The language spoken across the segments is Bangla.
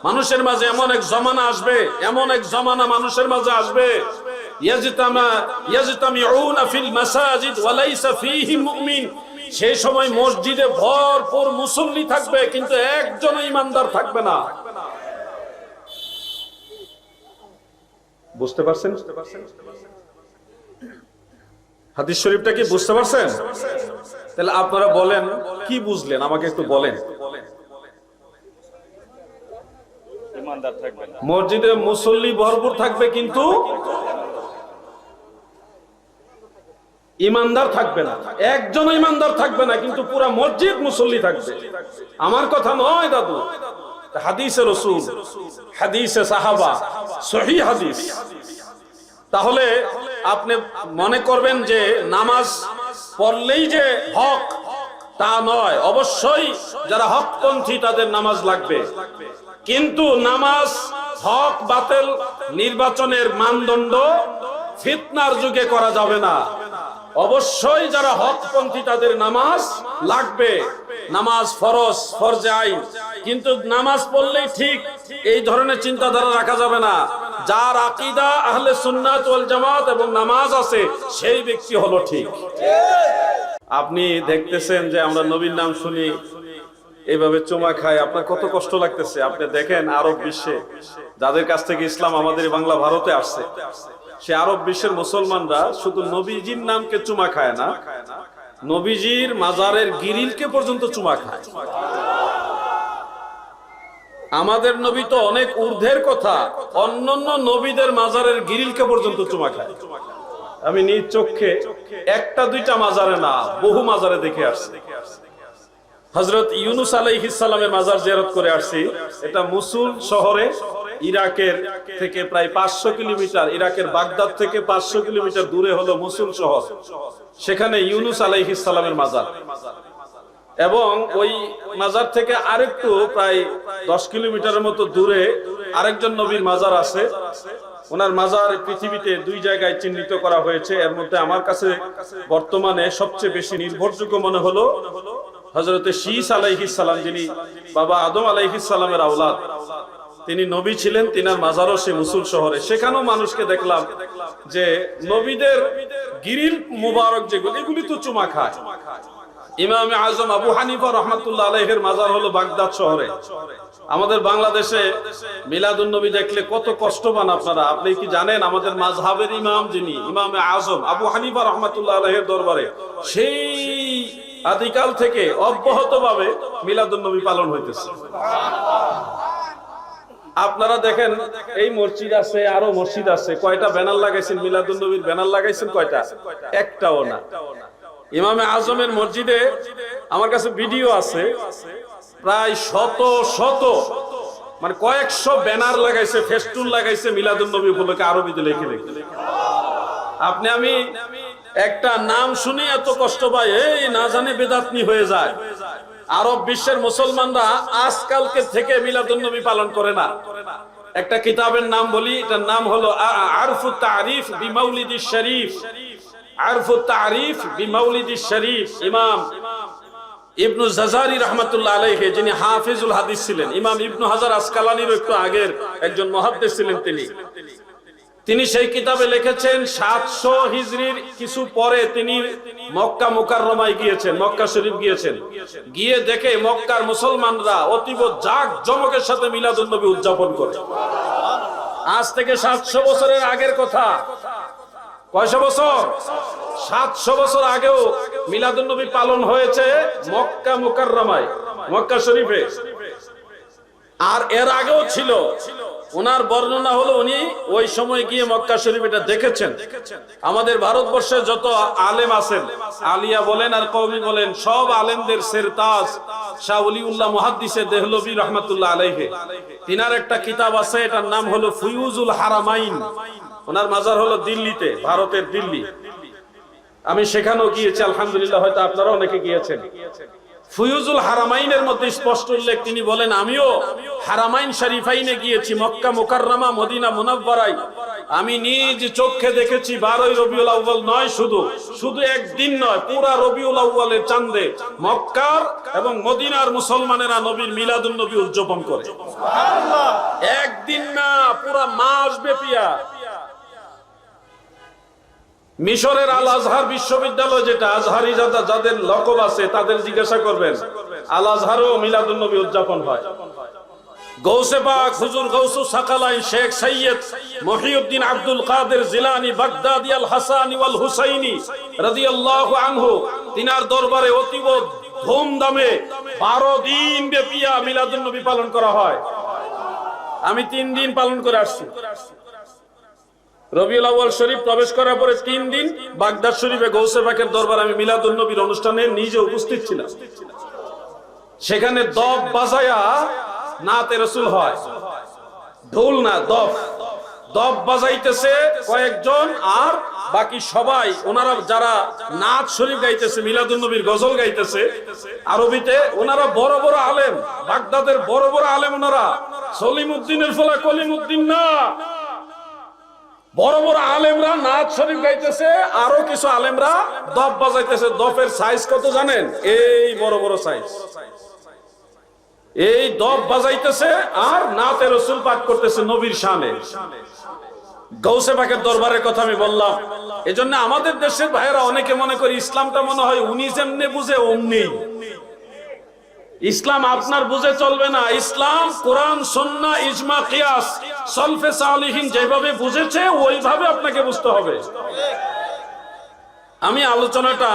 মানুষের মাঝে এমন এক জমানা আসবে, এমন এক জমানা মানুষের মাঝে আসবে, ইয়াজতামিউনা ফিল মাসাজিদ ওয়া লাইসা ফীহি মুমিন। সেই সময় মসজিদে ভরপুর মুসল্লি থাকবে, কিন্তু একজন ঈমানদার থাকবে না। বুঝতে পারছেন হাদিস শরীফটা কি বুঝতে পারছেন? তাহলে আপনারা বলেন কি বুঝলেন, আমাকে একটু বলেন। মসজিদে মুসল্লি ভরপুর থাকবে, কিন্তু ইমানদার থাকবে না। একজন ইমানদার থাকবে না, কিন্তু পুরা মসজিদ মুসল্লি থাকবে। আমার কথা নয় দাদু, হাদিসে রাসূল, হাদিসে সাহাবা, সহিহ হাদিস। তাহলে আপনি মনে করবেন যে নামাজ পড়লেই যে হক তা নয়। অবশ্যই যারা হকপন্থী তাদের নামাজ লাগবে, কিন্তু নামাজ হক বাতিল নির্বাচনের মানদণ্ড ফিতনার যুগে করা যাবে না। অবশ্যই যারা হকপন্থী তাদের নামাজ লাগবে। নামাজ ফরজ, ফরজে আইন, কিন্তু নামাজ পড়লেই ঠিক এই ধরনের চিন্তাধারা রাখা যাবে না। যার আকীদা আহলে সুন্নাত ওয়াল জামাত এবং নামাজ আছে, সেই ব্যক্তি হলো ঠিক। আপনি দেখতেছেন যে আমরা নবীর নাম শুনি, এইভাবে চুমা খায়, আপনার কত কষ্ট লাগতেছে। আপনি দেখেন আরব বিশ্বে যাদের কাছ থেকে ইসলাম আমাদের বাংলা ভারতে আসছে, সে আরব বিশ্বের মুসলমানরা শুধু নবীজির নামকে চুমা খায় না, নবীজির মাজারের গিরিলকে পর্যন্ত চুমা খায়। আমাদের নবী তো অনেক ঊর্ধ্বের কথা, অন্যান্য নবীদের মাজারের গিরিলকে পর্যন্ত চুমা খায়। আমি নিজ চোখে একটা দুইটা মাজারে না, বহু মাজারে দেখে আসছি। হযরত ইউনূস আলাইহিস সালামের মাজার জিয়ারত করে আসছি। এটা মুসুল শহরে, ইরাকের থেকে প্রায় 500 কিলোমিটার, ইরাকের বাগদাদ থেকে 500 কিলোমিটার দূরে হলো মুসুল শহর। সেখানে ইউনূস আলাইহিস সালামের মাজার, এবং ওই মাজার থেকে আরেকটু প্রায় 10 কিলোমিটারের মতো দূরে আরেকজন নবীর মাজার আছে। ওনার মাজার পৃথিবীতে 2 জায়গায় চিহ্নিত করা হয়েছে। এর মধ্যে আমার কাছে বর্তমানে সবচেয়ে বেশি নির্ভরযোগ্য মনে হলো হযরতে শীস আলাইহিস সালাম, যিনি বাবা আদম আলাইহিস সালামের আওলাদ, তিনি নবী ছিলেন। তিনার মাজারও সে মুসুল শহরে। সেখানেও মানুষকে দেখলাম যে নবীদের গিরিল মুবারক যেগুলি, এগুলি তো চুমা খায়। ইমামে আজম আবু হানিফা রাহমাতুল্লাহ আলাইহির মাজার হলো বাগদাদ শহরে। আমাদের বাংলাদেশে মিলাদুন নবী দেখলে কত কষ্ট পান আপনারা। আপনি কি জানেন আমাদের মাযহাবের ইমাম, যিনি ইমামে আজম আবু হানিফা রাহমাতুল্লাহ আলাইহির দরবারে সেই আদিকাল থেকে অব্যাহতভাবে মিলাদুন নবী পালন হইতেছে। আপনারা দেখেন এই মসজিদ আছে, আরো মসজিদ আছে, কয়টা ব্যানার লাগাইছেন মিলাদুন নবীর? ব্যানার লাগাইছেন কয়টা? একটাও না। ইমামে আজমের মসজিদে আমার কাছে ভিডিও আছে, প্রায় শত শত, মানে কয়েকশো ব্যানার লাগাইছে, ফেস্টুন লাগাইছে মিলাদুন নবী উপলক্ষে আরবিতে লিখে লিখে। আপনি আমি একটা নাম শুনে এত কষ্ট পাই, এই না জানে বেদাতনি হয়ে যায়। আরব বিশ্বের মুসলমানরা আজকালকে থেকে মিলাদুন নবী পালন করে না। একটা কিতাবের নাম বলি, এটার নাম হলো আরফুত তারিফ বিমাউলিদিশ শরীফ। আরফুত তারিফ বিমাউলিদিশ শরীফ, ইমাম ইবনু জাজারি রাহমাতুল্লাহ আলাইহি, যিনি হাফিজুল হাদিস ছিলেন। ইমাম ইবনু হাজার আসকালানির একটু আগের একজন মুহাদ্দিস ছিলেন তিনি সেই কিতাবে লিখেছেন 700 হিজরির কিছু পরে তিনি মক্কা মুকাররমায় গিয়েছেন, মক্কা শরীফ গিয়েছেন। গিয়ে দেখে মক্কার মুসলমানরা অতীব জাঁকজমকের সাথে মিলাদুন নবী উদযাপন করে। আজ থেকে 700 বছরের আগের কথা। কয়শো বছর? 700 বছর আগেও মিলাদুন নবী পালন হয়েছে মক্কা মুকাররমায়, মক্কা শরীফে। আর এর আগেও ছিল। ওনার বর্ণনা হলো উনি ওই সময় গিয়ে মক্কা শরীফ এটা দেখেছেন। আমাদের ভারতবর্ষে যত আলেম আছেন, আলিয়া বলেন আর কওমি বলেন, সব আলেমদের সেরতাজ শাহ ওলিউল্লাহ মুহাদ্দিসে দেহলভী রাহমাতুল্লাহ আলাইহি, তিনার একটা কিতাব আছে, এটার নাম হলো ফুয়ুজুল হারামাইন। ওনার মাজার হলো দিল্লিতে, ভারতের দিল্লি। আমি সেখানেও গিয়েছি আলহামদুলিল্লাহ, হয়তো আপনারা অনেকে গিয়েছেন। ফুয়ুজুল হারামাইনের মধ্যে স্পষ্ট উল্লেখ, তিনি বলেন আমিও হারামাইন শরীফাইনে গিয়েছি, মক্কা মুকাররমা, মদিনা মুনাওয়ারায়। আমি নিজ চোখে দেখেছি 12 রবিউল আউয়াল নয়, শুধু একদিন নয়, পুরা রবিউল আউয়ালের চাঁদে মক্কার এবং মদিনার মুসলমানেরা নবীর মিলাদুন নবী উদযাপন করে। সুবহানাল্লাহ। একদিন না, পুরা মাস ব্যাপিয়া। মিশরের আল আজহার বিশ্ববিদ্যালয়, যেটা আজহারি যাদের লকব আছে তাদের জিজ্ঞাসা করবেন, আল আজহারও মিলাদুন নবী উদযাপন হয়। গৌসে পাক হুজুর গৌসুস সাকালাইন শেখ সৈয়দ মহিউদ্দিন আব্দুল কাদের জিলানী বাগদাদি আল হাসানি ওয়াল হুসাইনি রাদিয়াল্লাহু আনহু, তিনার দরবারে অতীব ধুমধামে 12 দিন ব্যাপিয়া মিলাদুন নবী পালন করা হয়। আমি 3 দিন পালন করে আসছি। রবিউল আউয়াল শরীফ প্রবেশ করার পরে 3 দিন বাগদাদ শরীফে গৌসে পাকের দরবারে আমি মিলাদুন নবীর অনুষ্ঠানে নিজে উপস্থিত ছিলাম। সেখানে দফ বাজায়া নাতে রাসূল হয়, ঢোল না দফ বাজাইতেছে কয়েকজন, আর বাকি সবাই ওনারা যারা নাত শরীফ গাইতেছে, মিলাদুন নবীর গজল গাইতেছে আরবিতে, ওনারা বড় বড় আলেম, বাগদাদের বড় বড় আলেম ওনারা, সলিমউদ্দিনের ফলা কলিমউদ্দিন না, বড় বড় আলেমরা নাত শরীফ গাইতেছে, আরো কিছু আলেমরা দফ বাজাইতেছে। দফের সাইজ কত জানেন? এই বড় বড় সাইজ। এই দফ বাজাইতেছে আর নাতে রাসূল পাঠ করতেছে নবীর শানে। গৌসে পাকের দরবারের কথা আমি বললাম। এজন্য আমাদের দেশের ভাইয়েরা অনেকে মনে করে ইসলামটা মনে হয় উনি যেমনি বুঝে অমনি। ইসলাম আপনার বুঝে চলবে না। ইসলাম কোরআন, সুন্নাহ, ইজমা, কিয়াস, সলফে সালিহিন যেভাবে বুঝেছে ওইভাবে আপনাকে বুঝতে হবে। আমি আলোচনাটা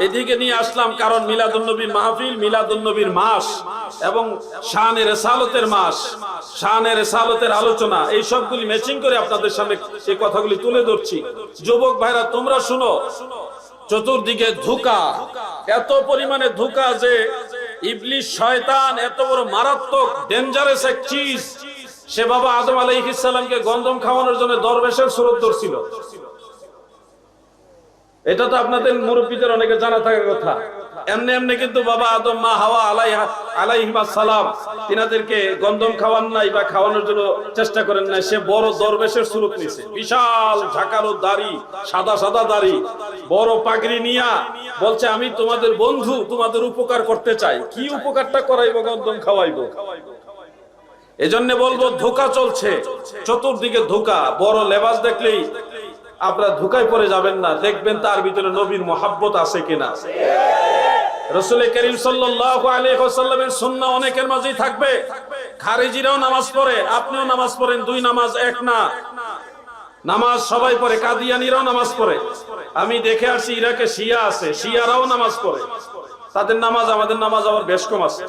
এদিকে নিয়ে আসলাম কারণ মিলাদুন নবীর মাহফিল, মিলাদুন নবীর মাস এবং শানে রিসালাতের মাস, শানে রিসালাতের আলোচনা, এই সবগুলি ম্যাচিং করে আপনাদের সামনে এই কথাগুলি তুলে ধরছি। যুবক ভাইরা তোমরা শুনো, চতুর্দিকে ধোঁকা, এত পরিমাণে ধোঁকা যে ইবলিস শয়তান এত বড় মারাত্মক ডেঞ্জারাস এক চিজ, সে বাবা আদম আলাইহিস সালামকে গন্ধম খাওয়ানোর জন্য দরবেশের সুরত ধরছিল। এটা তো আপনাদের মুরব্বীদের অনেকে জানা থাকার কথা। এমনি এমনি কিন্তু বাবা আদম, মা হাওয়া আলাইহিস সালাম তিনাদেরকে গন্ধম খাওয়ান নাই বা খাওয়ানোর জন্য চেষ্টা করেন নাই। সে বড় দরবেশের সুরত নিছে, বিশাল ঝাঁকারো দাড়ি, সাদা সাদা দাড়ি, বড় পাগড়ি নিয়া বলছে আমি তোমাদের বন্ধু, তোমাদের উপকার করতে চাই। কি উপকারটা করাইবো? গন্ধম খাওয়াইবো। এজন্য বলবো ধোঁকা চলছে, চতুর্দিকে ধোঁকা। বড় লেবাস দেখলেই আপনারা ধোঁকায় পড়ে যাবেন না, দেখবেন তার ভিতরে নবীর মোহাব্বত আছে কিনা। রাসূল করিম সাল্লাল্লাহু আলাইহি ওয়াসাল্লামের সুন্নাহ অনেকের মাঝেই থাকবে। খারিজিরাও নামাজ পড়ে, আপনিও নামাজ পড়েন, দুই নামাজ এক না। নামাজ সবাই পড়ে, কাদিয়ানীরাও নামাজ পড়ে। আমি দেখে আসছি ইরাকে শিয়া আছে, শিয়ারাও নামাজ পড়ে। তাদের নামাজ আমাদের নামাজ আবার বেশ কম আছে।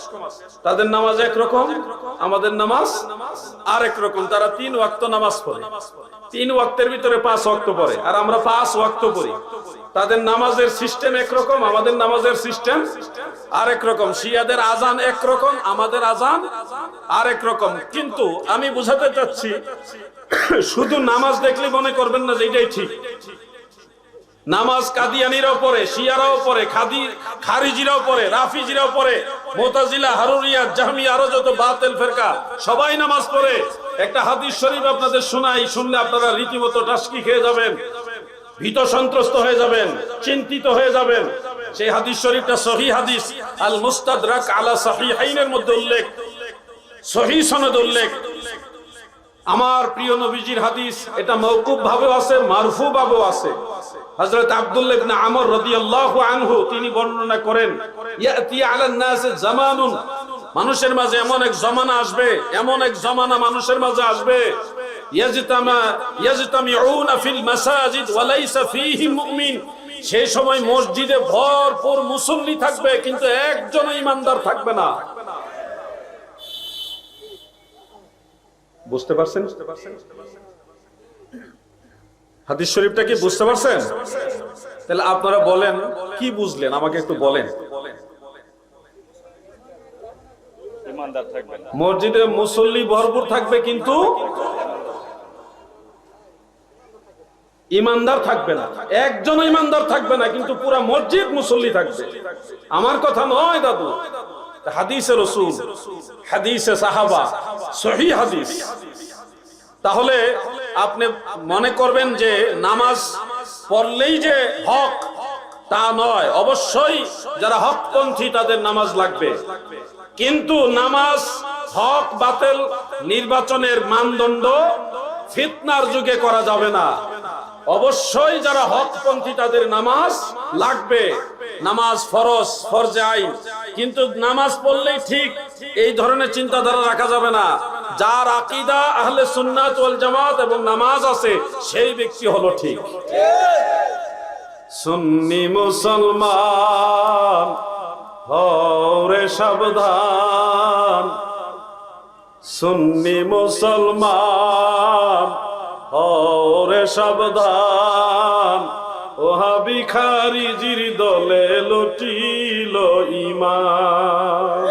তাদের নামাজ একরকম, আমাদের নামাজ আরেক রকম। তারা 3 ওয়াক্ত নামাজ পড়ে, 3 ওয়াক্তের ভিতরে 5 ওয়াক্ত পড়ে, আর আমরা 5 ওয়াক্ত পড়ি। তাদের নামাজের সিস্টেম একরকম, আমাদের নামাজের সিস্টেম আরেক রকম। শিয়াদের আজান একরকম, আমাদের আজান আরেক রকম। কিন্তু আমি বুঝাতে চাচ্ছি, শুধু নামাজ দেখলে মনে করবেন না যে এটাই ঠিক। নামাজ কাদিয়ানীরাও পড়ে, শিয়ারাও পড়ে, খারিজিরাও পড়ে, রাফিজিরাও পড়ে, মুতাজিলা, হারুরিয়া, জাহমিয়া, আরো যত বাতিল ফিরকা সবাই নামাজ পড়ে। একটা হাদিস শরীফ আপনাদের শোনাই, শুনলে আপনারা রীতিমতো টাসকি খেয়ে যাবেন, ভীত সন্ত্রস্ত হয়ে যাবেন, চিন্তিত হয়ে যাবেন। সেই হাদিস শরীফটা সহিহ হাদিস, আল মুস্তাদরাক আলা সহিহাইনের মধ্যে উল্লেখ, সহিহ সনদ উল্লেখ। আমার প্রিয় নবীজির হাদিস, এটা মওকুফ ভাবেও আছে, মারফু ভাবেও আছে। হযরত আব্দুল্লাহ ইবনে আমর রাদিয়াল্লাহু আনহু তিনি বর্ণনা করেন, ইয়াতি আলান নাস জামানুন, মানুষের মাঝে এমন এক জমানা আসবে, এমন এক জমানা মানুষের মাঝে আসবে, ইয়াজতামিউনা ফিল মাসাজিদ ওয়া লাইসা ফীহি মুমিন, সেই সময় মসজিদে ভরপুর মুসল্লি থাকবে কিন্তু একজন ঈমানদার থাকবে না। বুঝতে পারছেন হাদিস শরীফটা কি? বুঝতে পারছেন? তাহলে আপনারা বলেন কি বুঝলেন, আমাকে একটু বলেন। মসজিদে মুসল্লি ভরপুর থাকবে কিন্তু ইমানদার থাকবে না, একজন ইমানদার থাকবে না, কিন্তু পুরা মসজিদ মুসল্লি থাকবে। আমার কথা নয় দাদু, হাদিসে রাসূল, হাদিসে সাহাবা, সহিহ হাদিস। তাহলে আপনি মনে করবেন যে নামাজ পড়লেই যে হক তা নয়, অবশ্যই যারা হকপন্থী তাদের নামাজ লাগবে। কিন্তু নামাজ হক বাতিল নির্বাচনের মানদণ্ড ফিতনার যুগে করা যাবে না। অবশ্যই যারা হকপন্থী তাদের নামাজ লাগবে, নামাজ ফরজ, ফরজে আইন, কিন্তু নামাজ পড়লেই ঠিক এই ধরনের চিন্তাধারা রাখা যাবে না। যার আকীদা আহলে সুন্নাত ওয়াল জামাত এবং নামাজ আছে সেই ব্যক্তি হলো ঠিক। সুন্নি মুসলমান হরে সাবধান, সুন্নি মুসলমান হরে সাবধান, ওহাবি খারিজির দলে লুটিল ঈমান।